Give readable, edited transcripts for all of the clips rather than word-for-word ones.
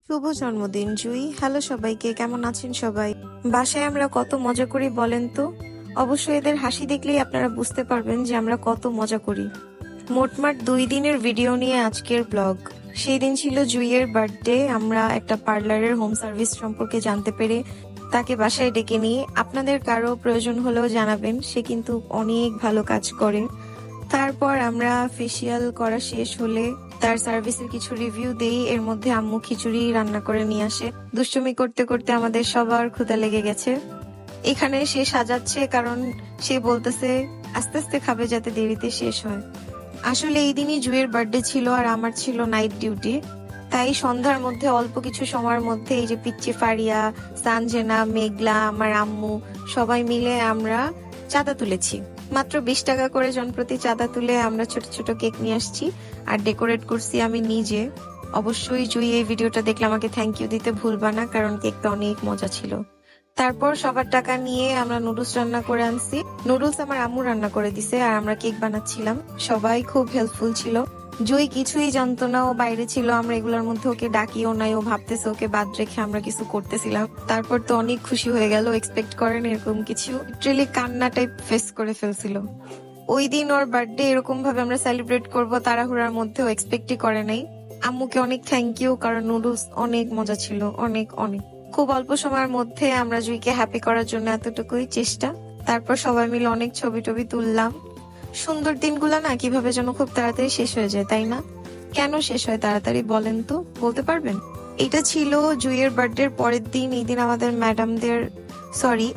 শুভ জন্মদিন জুই। হ্যালো সবাইকে, কেমন আছেন সবাই? বাসায় আমরা কত মজা করি বলেন তো। অবশ্যই এদের হাসি দেখলেই আপনারা বুঝতে পারবেন যে আমরা কত মজা করি। মোটমাট 2 দিনের ভিডিও নিয়ে আজকের ব্লগ। সেই দিন ছিল জুইয়ের বার্থডে। আমরা একটা পার্লারের হোম সার্ভিস সম্পর্কে জানতে পেরে তাকে বাসায় ডেকে নিয়ে আপনাদের কারো প্রয়োজন হলেও জানাবেন, সে কিন্তু অনেক ভালো কাজ করে। তারপর আমরা ফেসিয়াল করা শেষ হলে তার সার্ভিসের কিছু রিভিউ দেই। এর মধ্যে আম্মু খিচুড়ি রান্না করে নিয়ে আসে। দুষ্টুমি করতে করতে আমাদের সবার ক্ষুধা লেগে গেছে। এখানে সে সাজাচ্ছে, কারণ সে বলতেছে আস্তে আস্তে খাবে যাতে দেরিতে শেষ হয়। আসলে এই দিনই জুয়ের বার্থডে ছিল আর আমার ছিল নাইট ডিউটি। তাই সন্ধ্যার মধ্যে অল্প কিছু সময়ের মধ্যে এই যে পিচ্চি ফারিয়া, সানজেনা, মেঘলা, আমার আম্মু সবাই মিলে আমরা চাঁদা তুলেছি। মাত্র 20 টাকা করে জনপ্রতি চাঁদা তুলে আমরা ছোট ছোট কেক নিয়ে আসছি আর ডেকোরেট করছি আমি নিজে। অবশ্যই জুই এই ভিডিওটা দেখলে আমাকে থ্যাংক ইউ দিতে ভুলবা না, কারণ কেকটা অনেক মজা ছিল। তারপর সবার টাকা নিয়ে আমরা নুডলস রান্না করে আনছি। নুডলস আমার আম্মু রান্না করে দিছে আর আমরা কেক বানাচ্ছিলাম। সবাই খুব হেল্পফুল ছিল। জুই কিছুই জানতো না, ও বাইরে ছিল। আমরা এগুলোর মধ্যে ওকে ডাকিও নাই, ও ভাবতেছে ওকে বাদ রেখে আমরা কিছু করতেছিলাম। তারপর তো অনেক খুশি হয়ে গেল। এক্সপেক্ট করেন এরকম কিছু, লিটারালি কান্না টাইপ ফেস করে ফেলছিল। ওই দিন ওর বার্থডে এরকম ভাবে আমরা সেলিব্রেট করব তাড়াহুড়ার মধ্যে ও এক্সপেক্টই করে নাই। আম্মুকে অনেক থ্যাংক ইউ, কারণ নুডলস অনেক মজা ছিল, অনেক অনেক। খুব অল্প সময়ের মধ্যে আমরা জুইকে হ্যাপি করার জন্য এতটুকুই চেষ্টা। তারপর সবাই মিলে অনেক ছবি টবি তুললাম। সুন্দর দিনগুলা না কিভাবে যেন খুব তাড়াতাড়ি শেষ হয়ে যায়, তাই না? কেন শেষ হয় তাড়াতাড়ি বলেন তো, বলতে পারবেন? এটা ছিল জুইয়ের বার্থডের পরের দিন। এই দিন আমাদের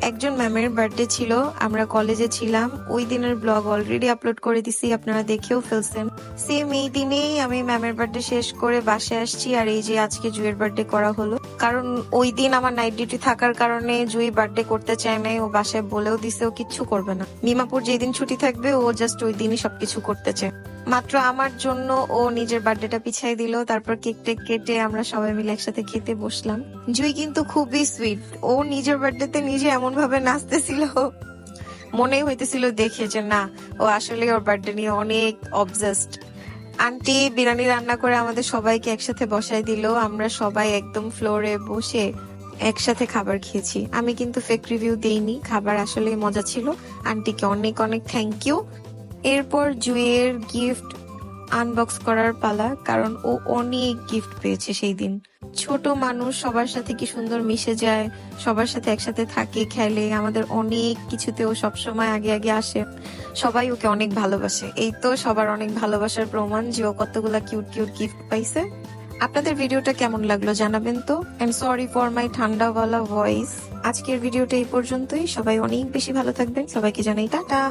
একজন ম্যামের বার্থডে ছিল। আমরা কলেজে ছিলাম। ওই দিনের ব্লগ অলরেডি আপলোড করে দিছি, আপনারা দেখেও ফেলছেন। সেম এই দিনেই আমি ম্যামের বার্থডে শেষ করে বাসায় আসছি, আর এই যে আজকে জুইয়ের বার্থডে করা হলো। কারণ ওই দিন আমার নাইট ডিউটি থাকার কারণে জুই বার্থডে করতে চায় নাই। ও বাসায় বলেও দিছে ও কিচ্ছু করবে না। মিমাপুর যেদিন ছুটি থাকবে ও জাস্ট ওই দিনই সবকিছু করতে চায়। মাত্র আমার জন্য ও নিজের বার্থডেটা পিছাই দিল। তারপর কেক টেক কেটে আমরা সবাই মিলে একসাথে খেতে বসলাম। জুই কিন্তু খুবই সুইট। ও নিজের বার্থডেতে নিজে এমন ভাবে নাচতেছিল, মনে হইতেছিল দেখে যে না, ও আসলে ওর বার্থডে নিয়ে অনেক অবজেসড। আন্টি বিরিয়ানি রান্না করে আমাদের সবাইকে একসাথে বসাই দিল। আমরা সবাই একদম ফ্লোরে বসে একসাথে খাবার খেয়েছি। আমি কিন্তু ফেক রিভিউ দেইনি, খাবার আসলে মজা ছিল। আন্টিকে অনেক অনেক থ্যাংক ইউ। এরপর জুয়ের গিফট আনবক্স করার পালা, কারণ ও অনেক গিফট পেয়েছে সেই দিন। ছোট মানুষ সবার সাথে কি সুন্দর মিশে যায়, সবার সাথে একসাথে থাকে, খেলে, আমাদের অনেক কিছুতে ও সবসময় আগে আগে আসে। সবাই ওকে অনেক ভালোবাসে। এই তো সবার অনেক ভালোবাসার প্রমাণ যে ও কতগুলা কিউট কিউট গিফট পাইছে। আপনাদের ভিডিওটা কেমন লাগলো জানাবেন তো। এন্ড সরি ফর মাই ঠান্ডাওয়ালা ভয়েস। আজকের ভিডিওটা এই পর্যন্তই। সবাই অনেক বেশি ভালো থাকবেন। সবাইকে জানাই টাটা।